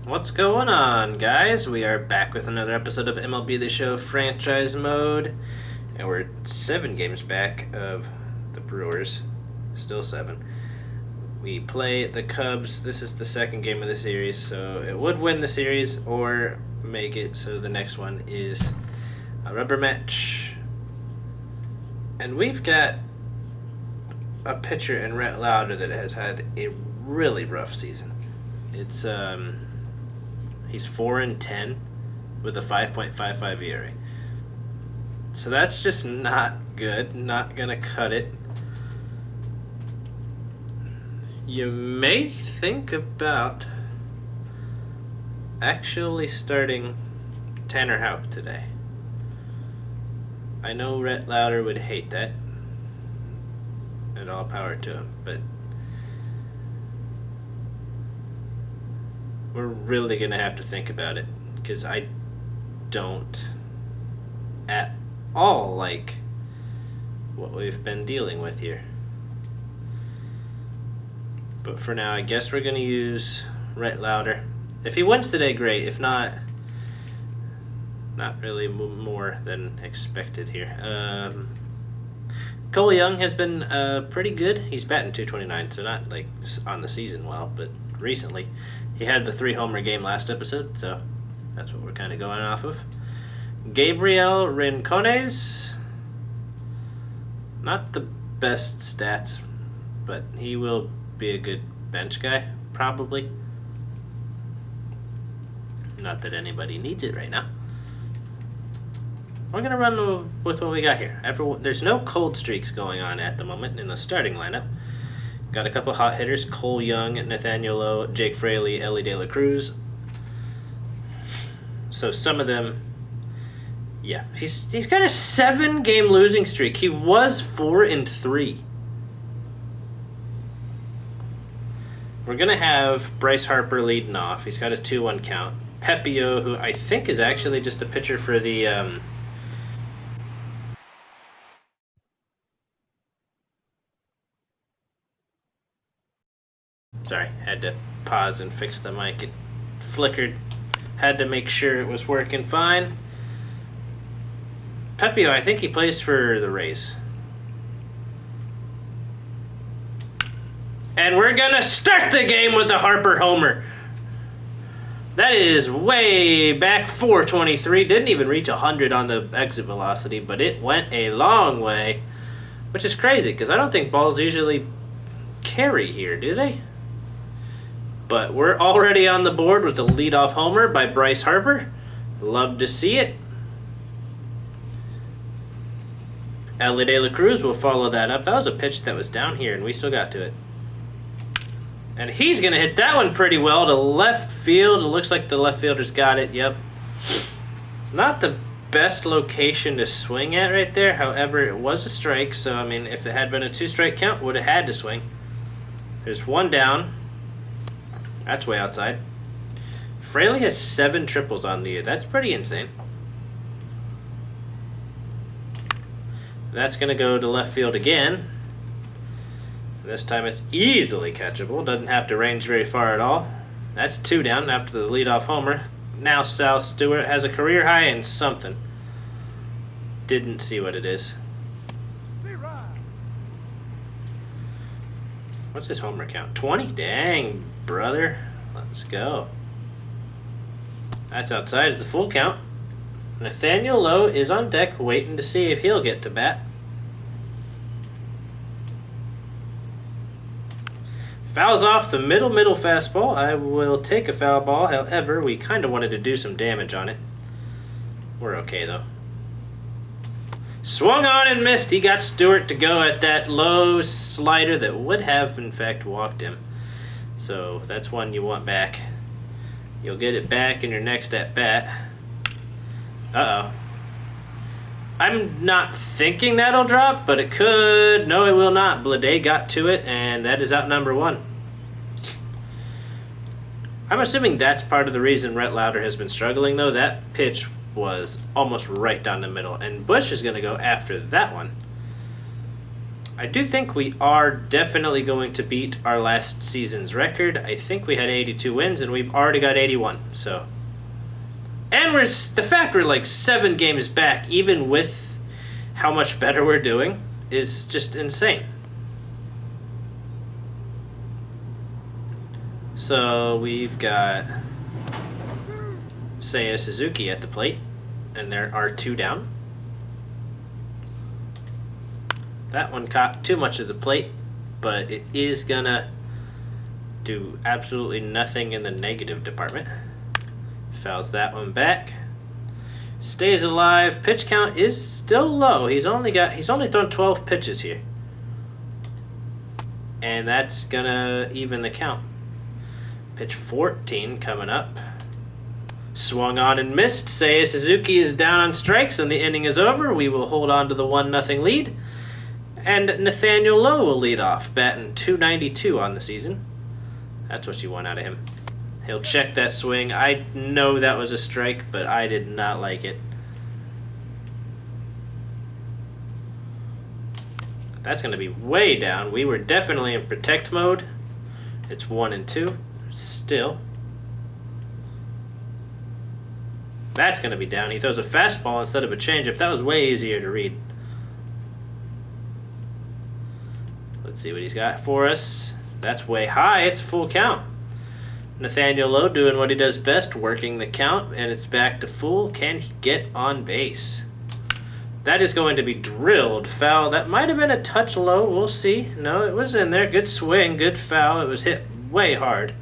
What's going on, guys? We are back with another episode of MLB The Show Franchise Mode, and we're 7 games back of the Brewers. Still 7. We play the Cubs. This is the second game of the series, so it would win the series or make it so the next one is a rubber match. And we've got a pitcher in Rhett Lauder that has had a really rough season. It's He's 4-10 with a 5.55 ERA. So that's just not good. Not gonna cut it. You may think about actually starting Tanner Houck today. I know Rhett Lauder would hate that. And all power to him, but we're really going to have to think about it, because I don't at all like what we've been dealing with here. But for now, I guess we're going to use Rhett Lauder. If he wins today, great. If not, not really more than expected here. Cole Young has been pretty good. He's batting .229, so not like on the season well, but recently. He had the 3-homer game last episode, so that's what we're kind of going off of. Gabriel Rincones, not the best stats, but he will be a good bench guy, probably. Not that anybody needs it right now. We're going to run with what we got here. There's no cold streaks going on at the moment in the starting lineup. Got a couple hot hitters: Cole Young, Nathaniel Lowe, Jake Fraley, Ellie De La Cruz. So some of them, yeah. He's got a 7-game losing streak. He was 4-3. We're gonna have Bryce Harper leading off. He's got a 2-1 count. Pepio, who I think is actually just a pitcher for the Sorry, had to pause and fix the mic. It flickered. Had to make sure it was working fine. Pepio, I think he plays for the Rays. And we're going to start the game with a Harper homer. That is way back, 423. Didn't even reach 100 on the exit velocity, but it went a long way, which is crazy because I don't think balls usually carry here, do they? But we're already on the board with a leadoff homer by Bryce Harper. Love to see it. Ellie De La Cruz will follow that up. That was a pitch that was down here, and we still got to it. And he's going to hit that one pretty well to left field. It looks like the left fielder's got it. Yep. Not the best location to swing at right there. However, it was a strike. So, I mean, if it had been a 2-strike count, would have had to swing. There's one down. That's way outside. Fraley has 7 triples on the year. That's pretty insane. That's going to go to left field again. This time it's easily catchable. Doesn't have to range very far at all. That's 2 down after the leadoff homer. Now Sal Stewart has a career high in something. Didn't see what it is. What's his homer count? 20? Dang, brother. Let's go. That's outside. It's a full count. Nathaniel Lowe is on deck waiting to see if he'll get to bat. Fouls off the middle fastball. I will take a foul ball. However, we kind of wanted to do some damage on it. We're okay, though. Swung on and missed. He got Stewart to go at that low slider that would have, in fact, walked him. So that's one you want back. You'll get it back in your next at-bat. Uh-oh. I'm not thinking that'll drop, but it could. No, it will not. Blade got to it, and that is out number 1. I'm assuming that's part of the reason Rhett Lauder has been struggling, though. That pitch was almost right down the middle, and Bush is going to go after that one. I do think we are definitely going to beat our last season's record. I think we had 82 wins, and we've already got 81. So, and the fact we're like 7 games back, even with how much better we're doing, is just insane. So we've got Seiya Suzuki at the plate, and there are 2 down. That one caught too much of the plate, but it is gonna do absolutely nothing in the negative department. Fouls that one back. Stays alive. Pitch count is still low. He's only thrown 12 pitches here. And that's gonna even the count. Pitch 14 coming up. Swung on and missed. Seiya Suzuki is down on strikes and the inning is over. We will hold on to the 1-0 lead. And Nathaniel Lowe will lead off, batting .292 on the season. That's what you want out of him. He'll check that swing. I know that was a strike, but I did not like it. That's going to be way down. We were definitely in protect mode. It's 1-2. Still. That's going to be down. He throws a fastball instead of a changeup. That was way easier to read. Let's see what he's got for us. That's way high. It's a full count. Nathaniel Lowe doing what he does best, working the count, and it's back to full. Can he get on base? That is going to be drilled. Foul. That might have been a touch low. We'll see. No, it was in there. Good swing. Good foul. It was hit way hard.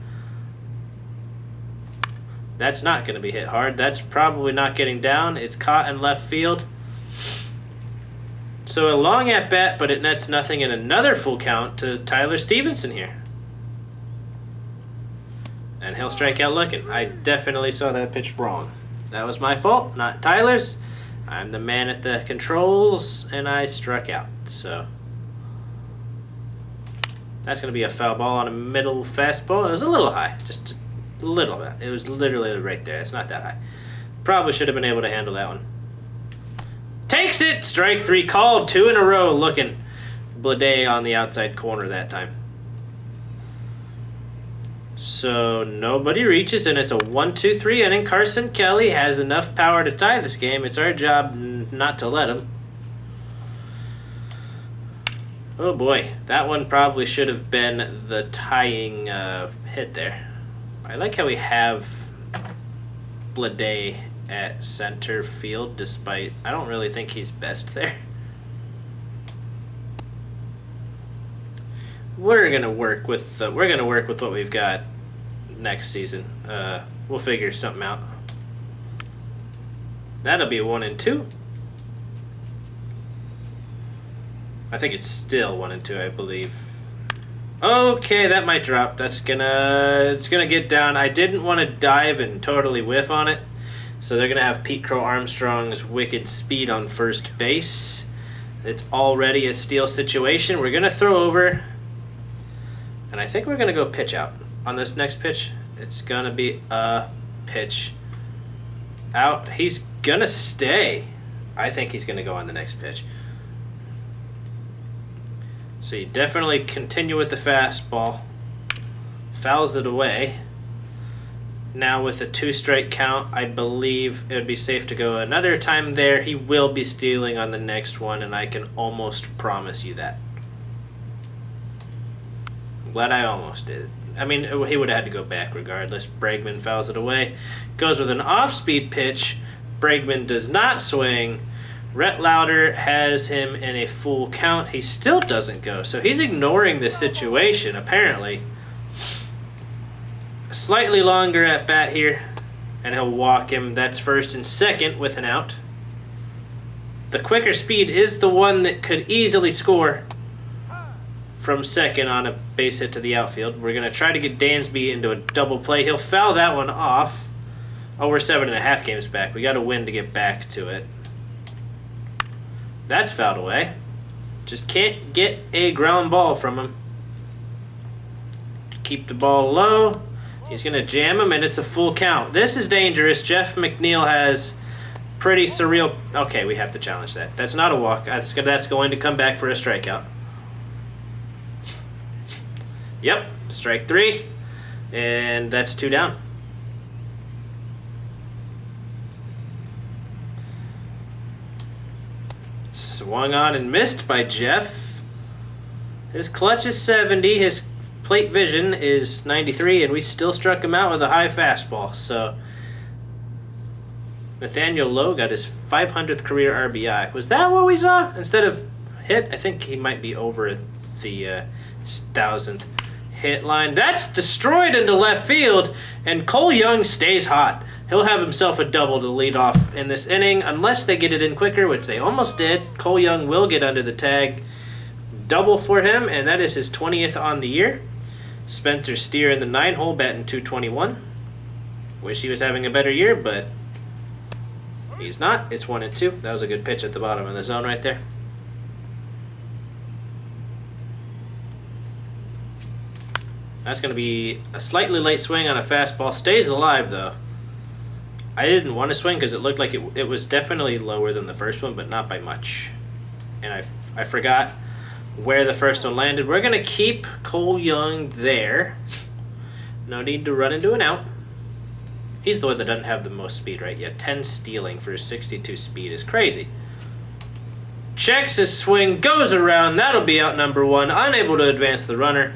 That's not going to be hit hard. That's probably not getting down. It's caught in left field. So a long at bat, but it nets nothing, and another full count to Tyler Stevenson here. And he'll strike out looking. I definitely saw that pitch wrong. That was my fault, not Tyler's. I'm the man at the controls, and I struck out. So that's going to be a foul ball on a middle fastball. It was a little high, just a little bit. It was literally right there. It's not that high. Probably should have been able to handle that one. Takes it! Strike 3 called. 2 in a row looking. Blade on the outside corner that time. So nobody reaches, and it's a 1-2-3 inning. Carson Kelly has enough power to tie this game. It's our job not to let him. Oh boy, that one probably should have been the tying hit there. I like how we have Blade at center field, despite I don't really think he's best there. We're gonna work with what we've got next season. We'll figure something out. That'll be 1-2. I think it's still 1-2, I believe. Okay, that might drop. It's gonna get down. I didn't want to dive and totally whiff on it. So they're going to have Pete Crow Armstrong's wicked speed on first base. It's already a steal situation. We're going to throw over. And I think we're going to go pitch out on this next pitch. It's going to be a pitch out. He's going to stay. I think he's going to go on the next pitch. So you definitely continue with the fastball. Fouls it away. Now with a 2-strike count, I believe it would be safe to go another time there. He will be stealing on the next one, and I can almost promise you that. I'm glad I almost did. I mean, he would have had to go back regardless. Bregman fouls it away. Goes with an off-speed pitch. Bregman does not swing. Rhett Lauder has him in a full count. He still doesn't go, so he's ignoring the situation, apparently. Slightly longer at bat here, and he'll walk him. That's first and second with an out. The quicker speed is the one that could easily score from second on a base hit to the outfield. We're going to try to get Dansby into a double play. He'll foul that one off. Oh, we're 7.5 games back. We got to win to get back to it. That's fouled away. Just can't get a ground ball from him. Keep the ball low. He's going to jam him, and it's a full count. This is dangerous. Jeff McNeil has pretty surreal... Okay, we have to challenge that. That's not a walk. That's going to come back for a strikeout. Yep, strike 3. And that's 2 down. Swung on and missed by Jeff. His clutch is 70. His plate vision is 93, and we still struck him out with a high fastball. So Nathaniel Lowe got his 500th career RBI. Was that what we saw? Instead of hit, I think he might be over the 1,000th hit line. That's destroyed into left field, and Cole Young stays hot. He'll have himself a double to lead off in this inning, unless they get it in quicker, which they almost did. Cole Young will get under the tag. Double for him, and that is his 20th on the year. Spencer Steer in the 9-hole, batting .221. Wish he was having a better year, but he's not. It's 1-2. That was a good pitch at the bottom of the zone right there. That's going to be a slightly late swing on a fastball. Stays alive, though. I didn't want to swing because it looked like it was definitely lower than the first one, but not by much. And I forgot where the first one landed. We're going to keep Cole Young there. No need to run into an out. He's the one that doesn't have the most speed right yet. 10 stealing for 62 speed is crazy. Checks his swing, goes around. That'll be out number 1. Unable to advance the runner.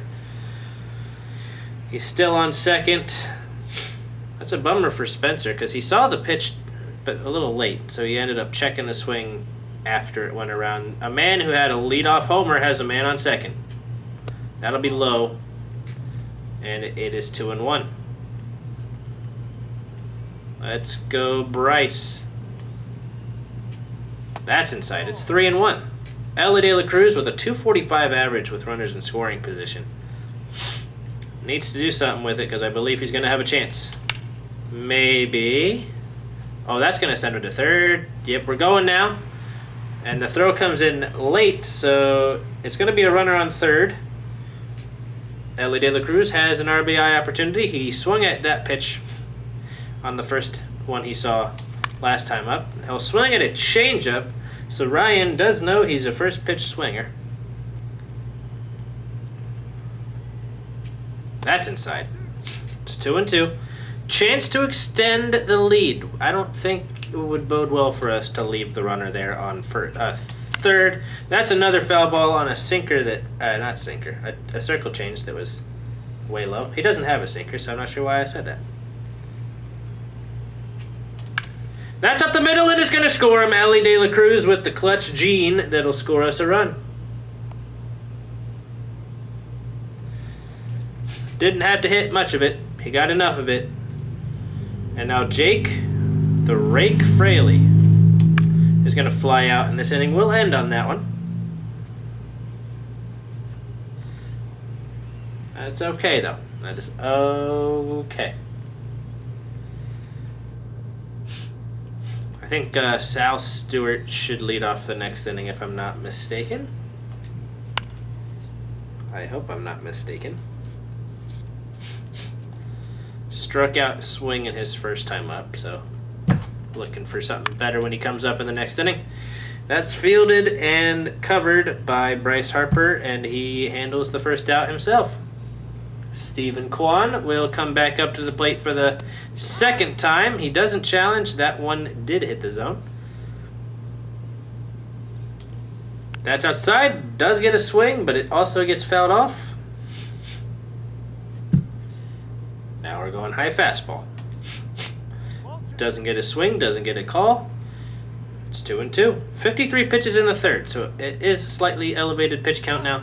He's still on second. That's a bummer for Spencer because he saw the pitch but a little late, so he ended up checking the swing after it went around. A man who had a leadoff homer has a man on second. That'll be low, and it is 2-1. Let's go Bryce. That's inside. It's 3-1. Ellie De La Cruz with a .245 average with runners in scoring position. Needs to do something with it because I believe he's going to have a chance. Maybe. Oh, that's going to send him to third. Yep, we're going now. And the throw comes in late, so it's going to be a runner on third. Ellie De La Cruz has an RBI opportunity. He swung at that pitch on the first one he saw last time up. He'll swing at a changeup, so Ryan does know he's a first pitch swinger. That's inside. It's 2-2. Chance to extend the lead. I don't think it would bode well for us to leave the runner there on third. That's another foul ball on a sinker that, not sinker, a circle change that was way low. He doesn't have a sinker, so I'm not sure why I said that. That's up the middle and it's going to score him. Ellie De La Cruz with the clutch gene that'll score us a run. Didn't have to hit much of it. He got enough of it. And now Jake, the Rake Fraley, is going to fly out, and this inning will end on that one. That's okay, though. That is okay. I think Sal Stewart should lead off the next inning, if I'm not mistaken. I hope I'm not mistaken. Struck out swinging his first time up, so looking for something better when he comes up in the next inning. That's fielded and covered by Bryce Harper, and he handles the first out himself. Stephen Kwan will come back up to the plate for the second time. He doesn't challenge. That one did hit the zone. That's outside. Does get a swing, but it also gets fouled off. Now we're going high fastball. Doesn't get a swing, doesn't get a call. It's 2-2. 53 pitches in the third, so it is a slightly elevated pitch count now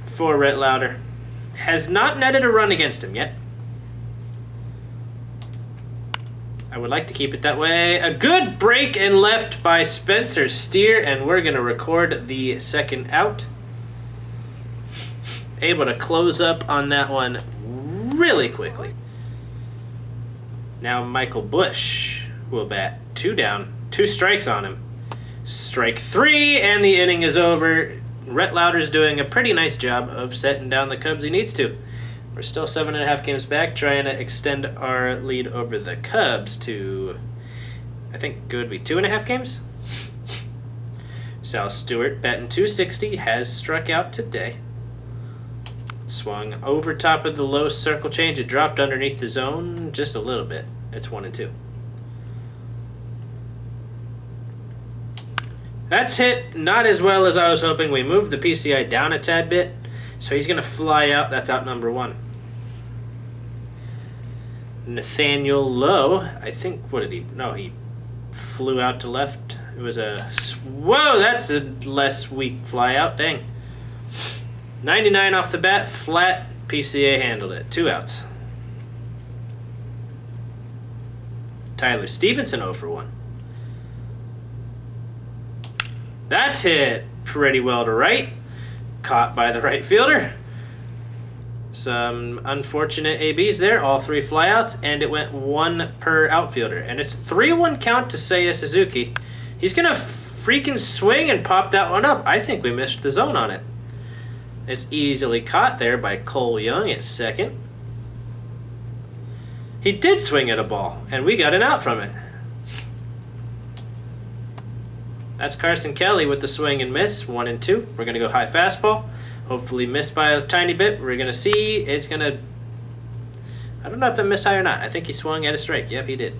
for Rhett Lauder. Has not netted a run against him yet. I would like to keep it that way. A good break and left by Spencer Steer, and we're going to record the second out. Able to close up on that one really quickly. Now Michael Bush will bat 2 down, 2 strikes on him. Strike 3, and the inning is over. Rhett Lauder's doing a pretty nice job of setting down the Cubs he needs to. We're still 7.5 games back, trying to extend our lead over the Cubs to, I think it would be 2.5 games. Sal Stewart batting .260, has struck out today. Swung over top of the low circle change. It dropped underneath the zone just a little bit. It's 1-2. That's hit not as well as I was hoping. We moved the PCI down a tad bit, so he's going to fly out. That's out number 1. Nathaniel Lowe, I think, what did he? No, he flew out to left. It was a, whoa, that's a less weak fly out. Dang. 99 off the bat, flat. PCA handled it. 2 outs. Tyler Stevenson 0 for 1. That's hit pretty well to right. Caught by the right fielder. Some unfortunate ABs there. All 3 flyouts, and it went 1 per outfielder. And it's a 3-1 count to Seiya Suzuki. He's going to freaking swing and pop that one up. I think we missed the zone on it. It's easily caught there by Cole Young at second. He did swing at a ball, and we got an out from it. That's Carson Kelly with the swing and miss, 1-2. We're going to go high fastball. Hopefully missed by a tiny bit. We're going to see. It's going to... I don't know if that missed high or not. I think he swung at a strike. Yep, he did.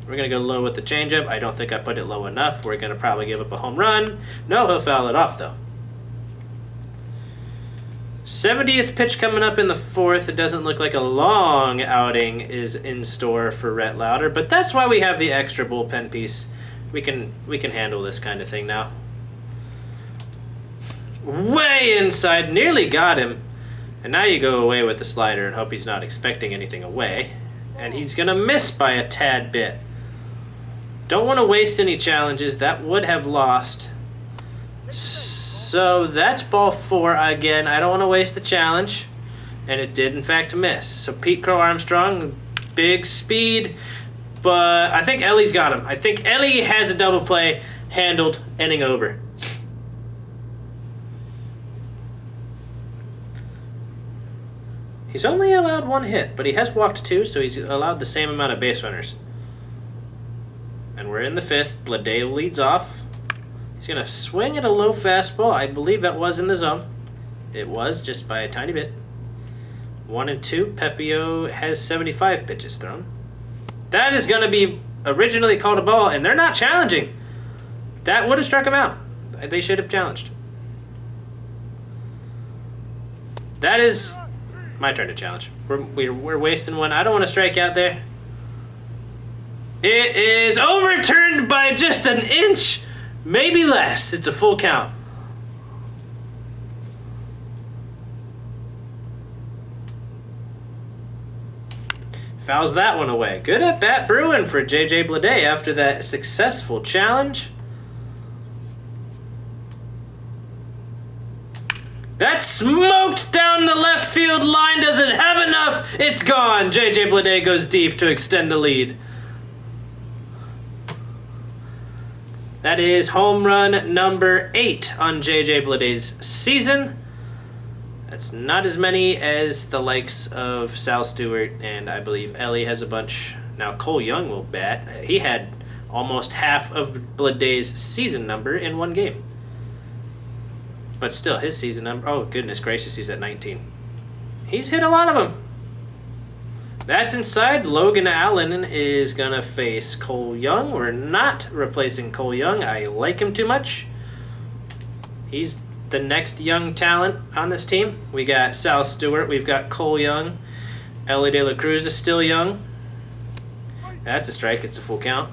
We're going to go low with the changeup. I don't think I put it low enough. We're going to probably give up a home run. No, he'll foul it off, though. 70th pitch coming up in the 4th. It doesn't look like a long outing is in store for Rhett Lauder, but that's why we have the extra bullpen piece. We can handle this kind of thing now. Way inside, nearly got him. And now you go away with the slider and hope he's not expecting anything away. And he's going to miss by a tad bit. Don't want to waste any challenges. That would have lost. So that's ball 4 again. I don't want to waste the challenge. And it did, in fact, miss. So Pete Crow Armstrong, big speed. But I think Ellie's got him. I think Ellie has a double play handled, inning over. He's only allowed 1 hit, but he has walked 2, so he's allowed the same amount of base runners. And we're in the 5th. Bledeo leads off. He's going to swing at a low fastball. I believe that was in the zone. It was, just by a tiny bit. 1-2. Pepio has 75 pitches thrown. That is going to be originally called a ball, and they're not challenging. That would have struck him out. They should have challenged. That is my turn to challenge. We're wasting one. I don't want to strike out there. It is overturned by just an inch, maybe less. It's a full count. Fouls that one away. Good at bat Bruin for J.J. Bleday after that successful challenge. That smoked down the left field line. Doesn't have enough. It's gone. J.J. Bleday goes deep to extend the lead. That is home run number 8 on J.J. Bleday's season. That's not as many as the likes of Sal Stewart, and I believe Ellie has a bunch. Now Cole Young will bat. He had almost half of Bleday's season number in one game. But still, his season number, oh goodness gracious, he's at 19. He's hit a lot of them. That's inside. Logan Allen is going to face Cole Young. We're not replacing Cole Young. I like him too much. He's the next young talent on this team. We got Sal Stewart. We've got Cole Young. Ellie De La Cruz is still young. That's a strike. It's a full count.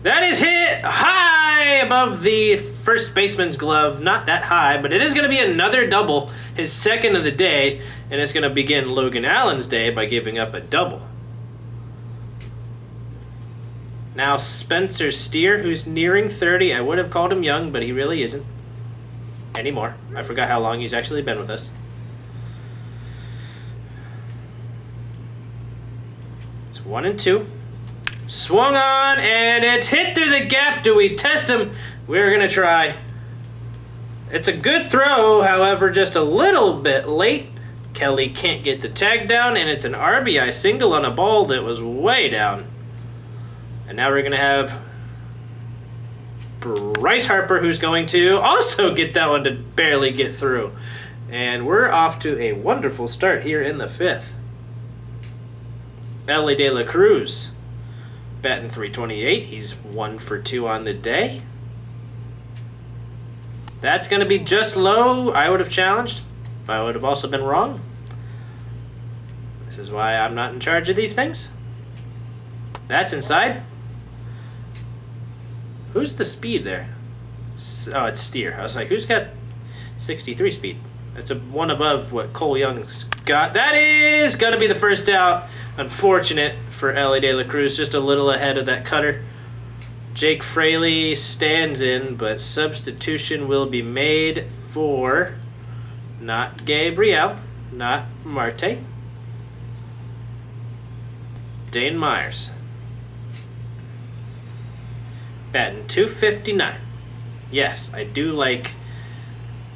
That is hit high above the first baseman's glove. Not that high, but it is going to be another double, his second of the day, and it's going to begin Logan Allen's day by giving up a double. Now Spencer Steer, who's nearing 30. I would have called him young, but he really isn't anymore. I forgot how long he's actually been with us. It's 1-2. Swung on, and it's hit through the gap. Do we test him? We're going to try. It's a good throw, however, just a little bit late. Kelly can't get the tag down, and it's an RBI single on a ball that was way down. And now we're going to have Bryce Harper, who's going to also get that one to barely get through. And we're off to a wonderful start here in the 5th. Ellie De La Cruz, batting .328. He's 1 for 2 on the day. That's going to be just low. I would have challenged. I would have also been wrong. This is why I'm not in charge of these things. That's inside. Who's the speed there? Oh, it's Steer. I was like, who's got 63 speed? That's one above what Cole Young's got. That is going to be the first out. Unfortunate for Ellie De La Cruz, just a little ahead of that cutter. Jake Fraley stands in, but substitution will be made for not Gabriel, not Marte. Dane Myers. Batting .259. Yes, I do like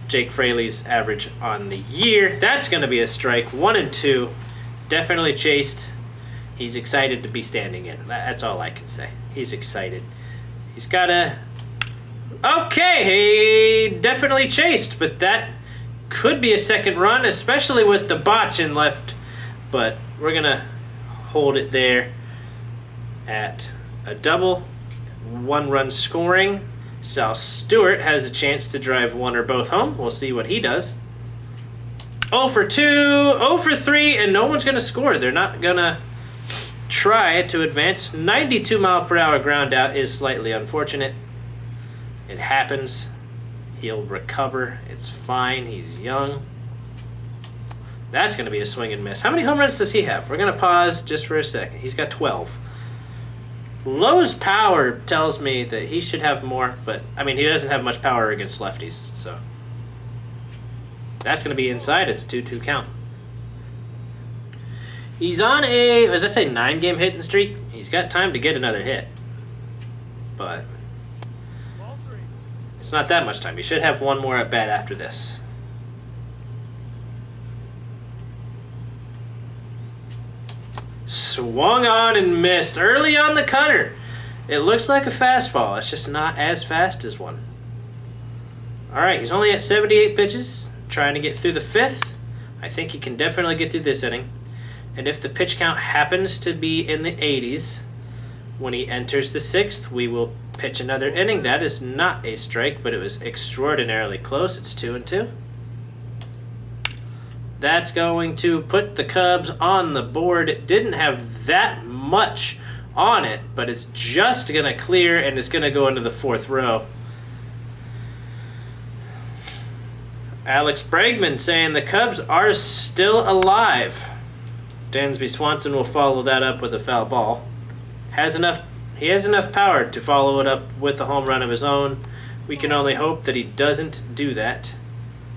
Jake Fraley's average on the year. That's going to be a strike. 1 and 2. Definitely chased. He's excited to be standing in. That's all I can say. He's excited. He's got a... Okay, he definitely chased, but that could be a second run, especially with the botch in left. But we're going to hold it there at a double. 1-run scoring. Sal Stewart has a chance to drive one or both home. We'll see what he does. 0 for 2, 0 for 3, and no one's going to score. They're not going to try to advance. 92-mile-per-hour ground out is slightly unfortunate. It happens. He'll recover. It's fine. He's young. That's going to be a swing and miss. How many home runs does he have? We're going to pause just for a second. He's got 12. Lowe's power tells me that he should have more, but, I mean, he doesn't have much power against lefties, so. That's going to be inside. It's a 2-2 count. He's on a, as I say, 9-game hitting streak. He's got time to get another hit, but it's not that much time. He should have one more at bat after this. Swung on and missed early on the cutter. It looks like a fastball. It's just not as fast as one. All right, he's only at 78 pitches, trying to get through the 5th. I think he can definitely get through this inning. And if the pitch count happens to be in the 80s, when he enters the 6th, we will pitch another inning. That is not a strike, but it was extraordinarily close. It's 2-2. That's going to put the Cubs on the board. It didn't have that much on it, but it's just going to clear, and it's going to go into the 4th row. Alex Bregman saying the Cubs are still alive. Dansby Swanson will follow that up with a foul ball. He has enough power to follow it up with a home run of his own. We can only hope that he doesn't do that.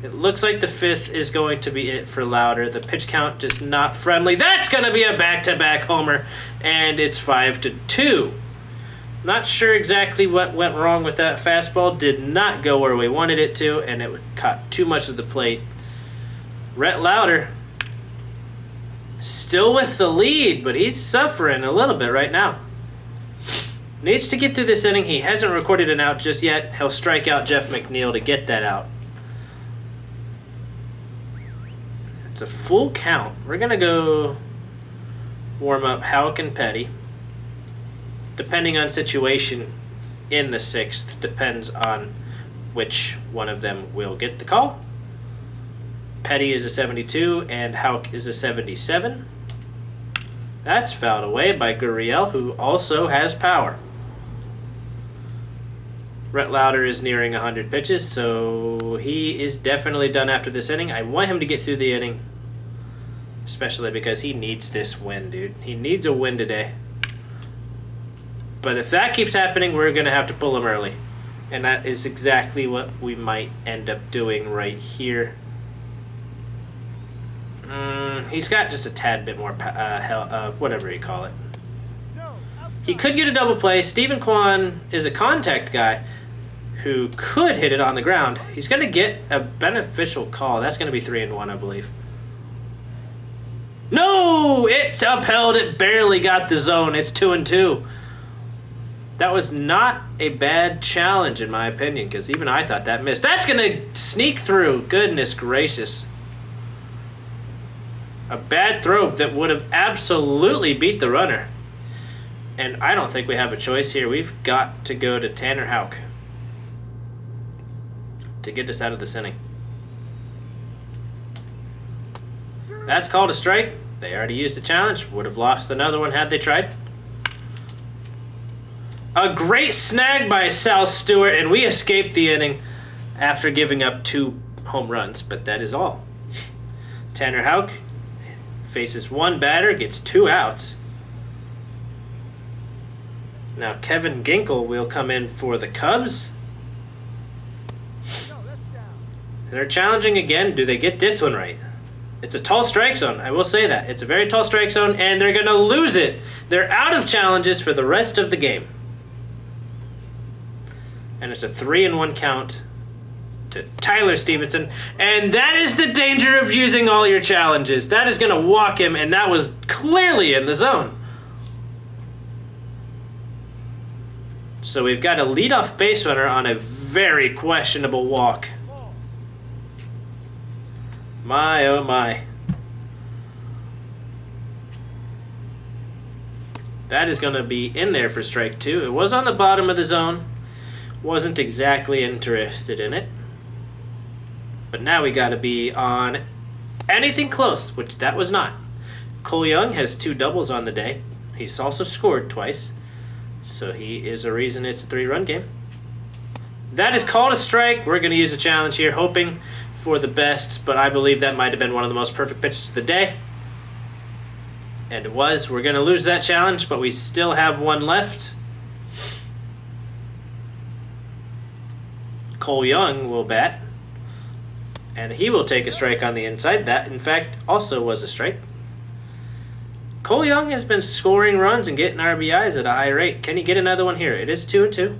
It looks like the 5th is going to be it for Louder. The pitch count is not friendly. That's going to be a back-to-back homer, and it's 5-2. Not sure exactly what went wrong with that fastball. Did not go where we wanted it to, and it caught too much of the plate. Rhett Louder still with the lead, but he's suffering a little bit right now. Needs to get through this inning. He hasn't recorded an out just yet. He'll strike out Jeff McNeil to get that out. It's a full count. We're going to go warm up Houck and Petty. Depending on situation in the 6th, depends on which one of them will get the call. Petty is a 72 and Houck is a 77. That's fouled away by Gurriel, who also has power. Rhett Louder is nearing 100 pitches, so he is definitely done after this inning. I want him to get through the inning, especially because he needs this win, dude. He needs a win today. But if that keeps happening, we're going to have to pull him early. And that is exactly what we might end up doing right here. He's got just a tad bit more, whatever you call it. He could get a double play. Stephen Kwan is a contact guy who could hit it on the ground. He's going to get a beneficial call. That's going to be 3-1, I believe. No! It's upheld. It barely got the zone. It's 2-2. That was not a bad challenge, in my opinion, because even I thought that missed. That's going to sneak through. Goodness gracious. A bad throw that would have absolutely beat the runner. And I don't think we have a choice here. We've got to go to Tanner Houck to get us out of this inning. That's called a strike. They already used the challenge. Would have lost another one had they tried. A great snag by Sal Stewart, and we escaped the inning after giving up 2 home runs, but that is all. Tanner Houck faces 1 batter, gets 2 outs. Now Kevin Ginkel will come in for the Cubs. They're challenging again. Do they get this one right? It's a tall strike zone. I will say that. It's a very tall strike zone, and they're going to lose it. They're out of challenges for the rest of the game. And it's a 3-1 count to Tyler Stevenson. And that is the danger of using all your challenges. That is going to walk him, and that was clearly in the zone. So we've got a leadoff base runner on a very questionable walk. My, oh my. That is going to be in there for strike 2. It was on the bottom of the zone. Wasn't exactly interested in it. But now we got to be on anything close, which that was not. Cole Young has 2 doubles on the day. He's also scored twice. So he is a reason it's a 3-run game. That is called a strike. We're going to use a challenge here, hoping for the best, but I believe that might have been one of the most perfect pitches of the day. And it was. We're going to lose that challenge, but we still have 1 left. Cole Young will bat, and he will take a strike on the inside. That, in fact, also was a strike. Cole Young has been scoring runs and getting RBIs at a high rate. Can he get another one here? It is 2-2.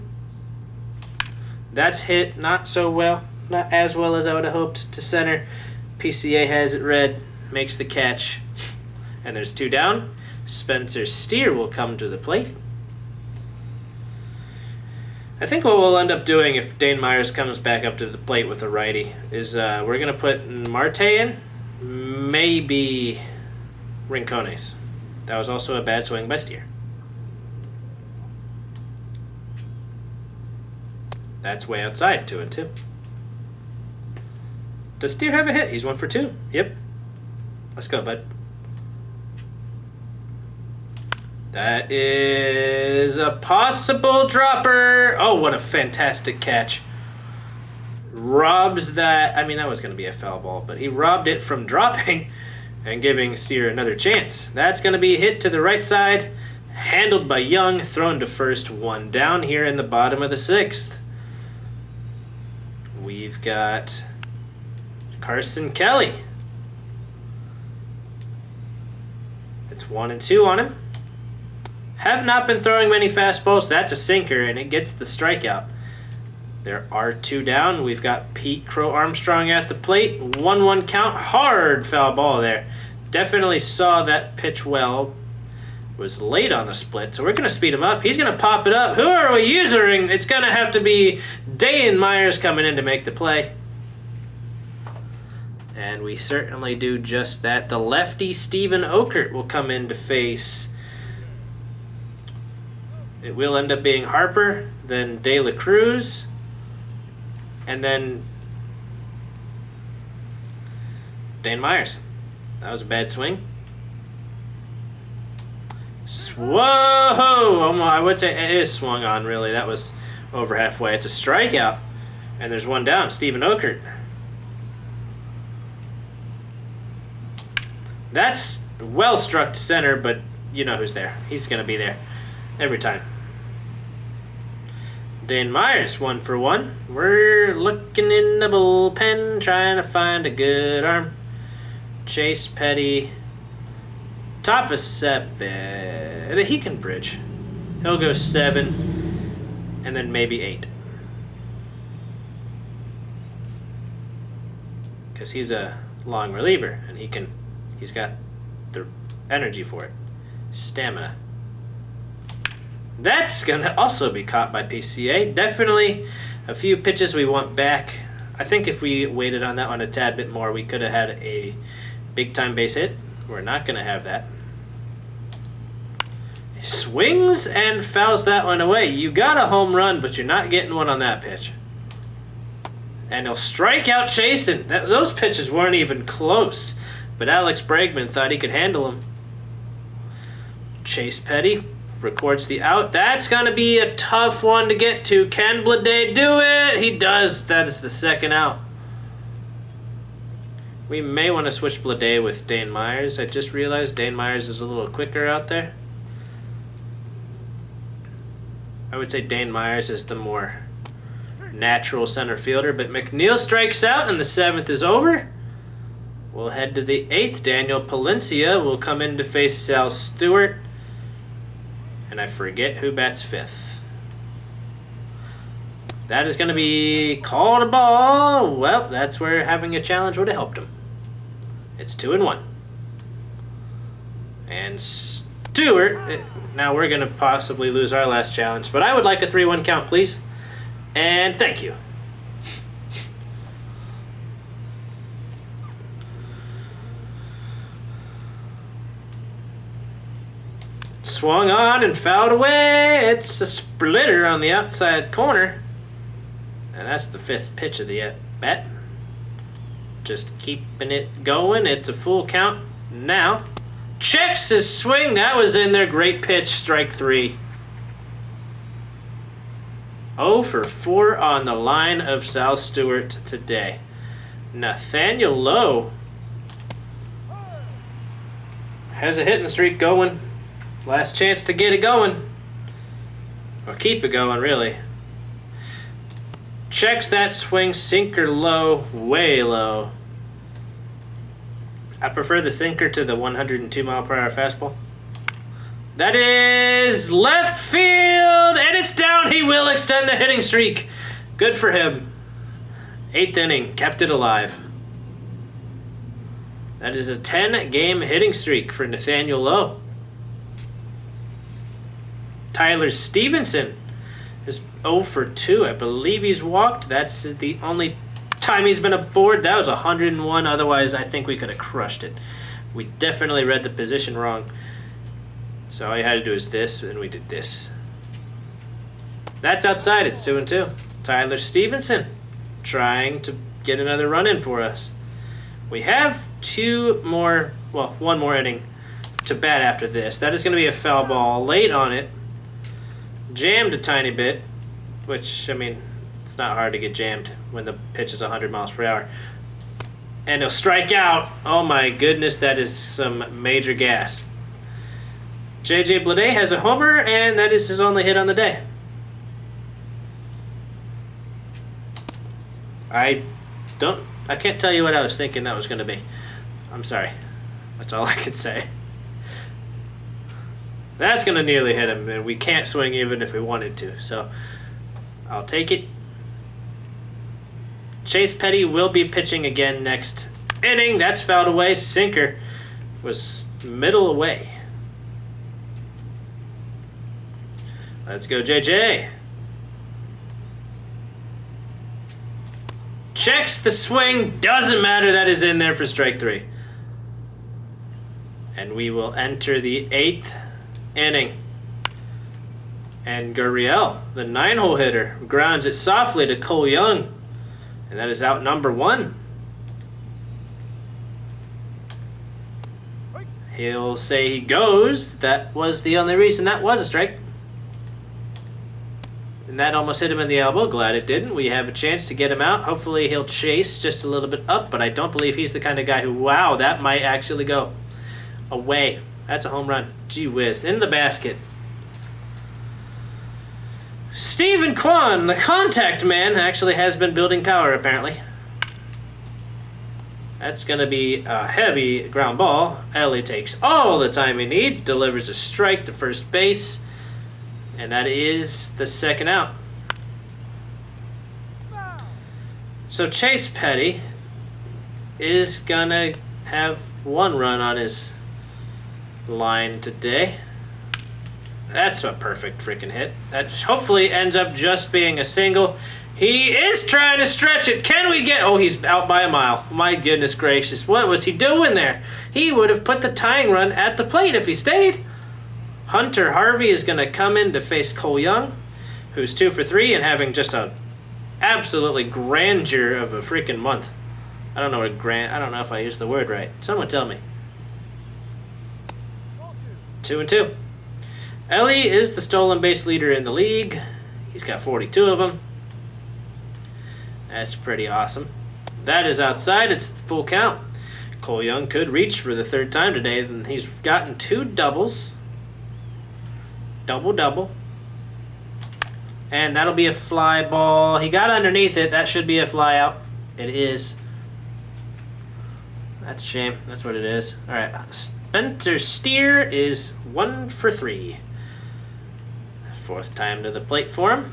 That's hit not so well. Not as well as I would have hoped to center. PCA has it red, makes the catch, and there's 2 down. Spencer Steer will come to the plate. I think what we'll end up doing if Dane Myers comes back up to the plate with a righty is we're going to put Marte in, maybe Rincones. That was also a bad swing by Steer. That's way outside, 2-2. Does Steer have a hit? He's 1 for 2. Yep. Let's go, bud. That is a possible dropper. Oh, what a fantastic catch. Robs that. I mean, that was going to be a foul ball, but he robbed it from dropping and giving Steer another chance. That's going to be hit to the right side, handled by Young, thrown to first, 1 down here in the bottom of the 6th. We've got Carson Kelly. It's 1-2 on him. Have not been throwing many fastballs. That's a sinker, and it gets the strikeout. There are 2 down. We've got Pete Crow Armstrong at the plate. 1-1 count. Hard foul ball there. Definitely saw that pitch well. Was late on the split, so we're going to speed him up. He's going to pop it up. Who are we using? It's going to have to be Dane Myers coming in to make the play. And we certainly do just that. The lefty Steven Okert will come in to face. It will end up being Harper, then De La Cruz, and then Dane Myers. That was a bad swing. Whoa! I would say it is swung on, really. That was over halfway. It's a strikeout, and there's 1 down. Steven Okert. That's well struck to center, but you know who's there. He's going to be there every time. Dane Myers, 1 for 1. We're looking in the bullpen, trying to find a good arm. Chase Petty. Top of 7. He can bridge. He'll go 7, and then maybe 8. Because he's a long reliever, and he's got the energy for it. Stamina. That's going to also be caught by PCA. Definitely a few pitches we want back. I think if we waited on that one a tad bit more, we could have had a big-time base hit. We're not going to have that. He swings and fouls that one away. You got a home run, but you're not getting one on that pitch. And he'll strike out Chasen. Those pitches weren't even close, but Alex Bregman thought he could handle them. Chase Petty records the out. That's going to be a tough one to get to. Can Blade do it? He does. That is the second out. We may want to switch Blade with Dane Myers. I just realized Dane Myers is a little quicker out there. I would say Dane Myers is the more natural center fielder, but McNeil strikes out and the 7th is over. We'll head to the 8th. Daniel Palencia will come in to face Sal Stewart. And I forget who bats 5th. That is going to be called a ball. Well, that's where having a challenge would have helped him. It's 2-1. And Stewart, now we're going to possibly lose our last challenge, but I would like a 3-1 count, please. And thank you. Swung on and fouled away. It's a splitter on the outside corner. And that's the 5th pitch of the at-bat. Just keeping it going. It's a full count now. Checks his swing. That was in there. Great pitch. Strike 3. 0 for 4 on the line of Sal Stewart today. Nathaniel Lowe has a hitting streak going. Last chance to get it going. Or keep it going, really. Checks that swing, sinker low, way low. I prefer the sinker to the 102-mile-per-hour fastball. That is left field, and it's down. He will extend the hitting streak. Good for him. 8th inning, kept it alive. That is a 10-game hitting streak for Nathaniel Lowe. Tyler Stevenson is 0 for 2. I believe he's walked. That's the only time he's been aboard. That was 101. Otherwise, I think we could have crushed it. We definitely read the position wrong. So all you had to do is this, and we did this. That's outside. It's 2-2. Tyler Stevenson trying to get another run in for us. We have one more inning to bat after this. That is going to be a foul ball late on it. Jammed a tiny bit, which, I mean, it's not hard to get jammed when the pitch is 100 miles per hour. And he'll strike out. Oh my goodness, that is some major gas. J.J. Blade has a homer, and that is his only hit on the day. I can't tell you what I was thinking that was going to be. I'm sorry. That's all I could say. That's going to nearly hit him, and we can't swing even if we wanted to. So I'll take it. Chase Petty will be pitching again next inning. That's fouled away. Sinker was middle away. Let's go, JJ. Checks the swing. Doesn't matter. That is in there for strike 3. And we will enter the 8th inning. And Gurriel, the 9-hole hitter, grounds it softly to Cole Young. And that is out number 1. He'll say he goes. That was the only reason that was a strike. And that almost hit him in the elbow. Glad it didn't. We have a chance to get him out. Hopefully he'll chase just a little bit up, but I don't believe he's the kind of guy who, wow, that might actually go away. That's a home run. Gee whiz. In the basket. Stephen Kwan, the contact man, actually has been building power, apparently. That's going to be a heavy ground ball. Ellie takes all the time he needs, delivers a strike to first base, and that is the second out. So Chase Petty is going to have 1 run on his line today. That's a perfect freaking hit. That hopefully ends up just being a single. He is trying to stretch it. Can we get... Oh, he's out by a mile. My goodness gracious. What was he doing there? He would have put the tying run at the plate if he stayed. Hunter Harvey is going to come in to face Cole Young, who's 2 for 3 and having just a absolutely grandeur of a freaking month. I don't know if I used the word right. Someone tell me. 2 and 2. Ellie is the stolen base leader in the league. He's got 42 of them. That's pretty awesome. That is outside. It's full count. Cole Young could reach for the 3rd time today, and he's gotten 2 doubles. Double. And that'll be a fly ball. He got underneath it. That should be a fly out. It is. That's a shame. That's what it is. All right. Spencer Steer is 1 for 3. 4th time to the plate for him.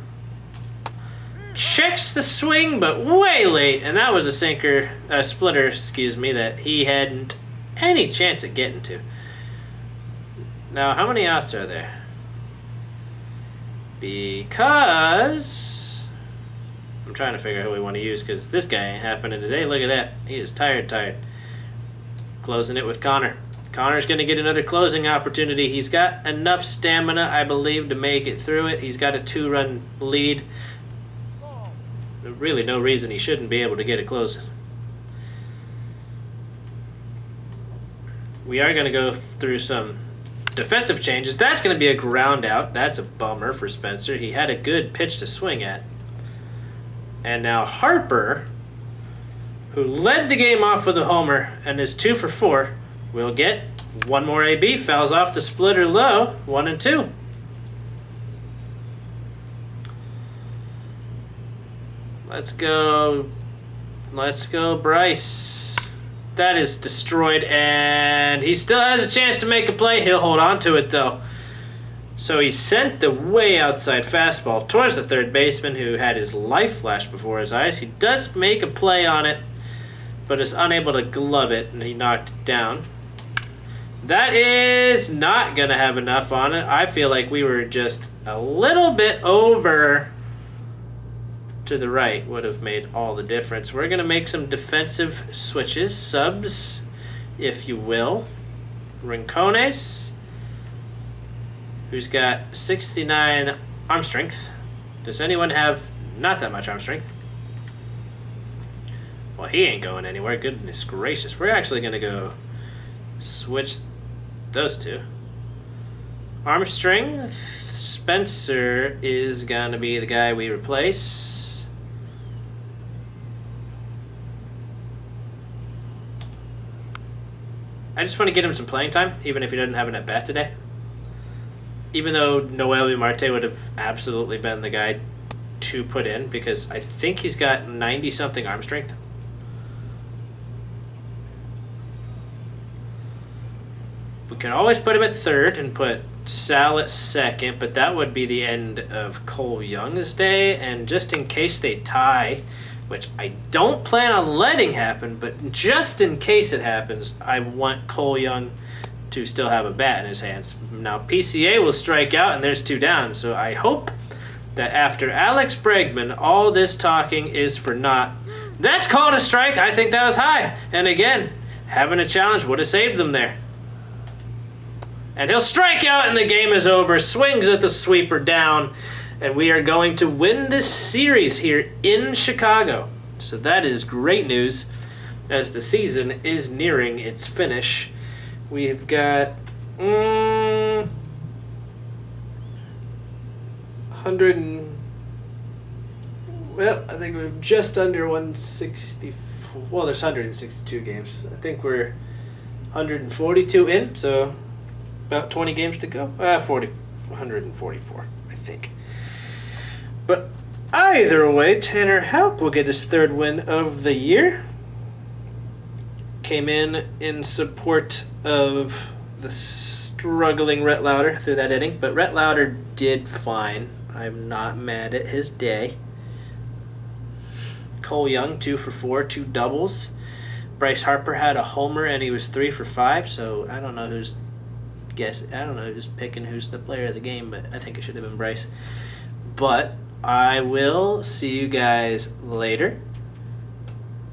Checks the swing, but way late. And that was a splitter, that he hadn't any chance at getting to. Now, how many outs are there? Because I'm trying to figure out who we want to use, because this guy ain't happening today. Look at that. He is tired. Closing it with Connor. Connor's going to get another closing opportunity. He's got enough stamina, I believe, to make it through it. He's got a 2-run lead. Really no reason he shouldn't be able to get a close. We are going to go through some defensive changes. That's going to be a ground out. That's a bummer for Spencer. He had a good pitch to swing at. And now Harper, who led the game off with a homer and is 2 for 4, will get one more AB. Fouls off the splitter low. 1 and 2. Let's go, Bryce. That is destroyed, and he still has a chance to make a play. He'll hold on to it, though. So he sent the way outside fastball towards the 3rd baseman, who had his life flash before his eyes. He does make a play on it, but is unable to glove it, and he knocked it down. That is not going to have enough on it. I feel like we were just a little bit over to the right. Would have made all the difference. We're going to make some defensive switches, subs, if you will. Rincones, who's got 69 arm strength. Does anyone have not that much arm strength? Well, he ain't going anywhere. Goodness gracious. We're actually going to go switch those two. Arm strength, Spencer is going to be the guy we replace. I just want to get him some playing time, even if he doesn't have an at-bat today. Even though Noel Marte would have absolutely been the guy to put in, because I think he's got 90-something arm strength. We can always put him at 3rd and put Sal at 2nd, but that would be the end of Cole Young's day. And just in case they tie, which I don't plan on letting happen, but just in case it happens, I want Cole Young to still have a bat in his hands. Now, PCA will strike out, and there's 2 down, so I hope that after Alex Bregman, all this talking is for naught. That's called a strike. I think that was high. And again, having a challenge would have saved them there. And he'll strike out, and the game is over. Swings at the sweeper down. And we are going to win this series here in Chicago. So that is great news as the season is nearing its finish. We've got 100 and... Well, I think we're just under 160... Well, there's 162 games. I think we're 142 in, so about 20 games to go. 144, I think. But either way, Tanner Houck will get his 3rd win of the year. Came in support of the struggling Rhett Lauder through that inning, but Rhett Lauder did fine. I'm not mad at his day. Cole Young, 2 for 4, 2 doubles. Bryce Harper had a homer, and he was 3 for 5, so I don't know who's guess. I don't know who's picking who's the player of the game, but I think it should have been Bryce. But I will see you guys later.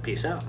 Peace out.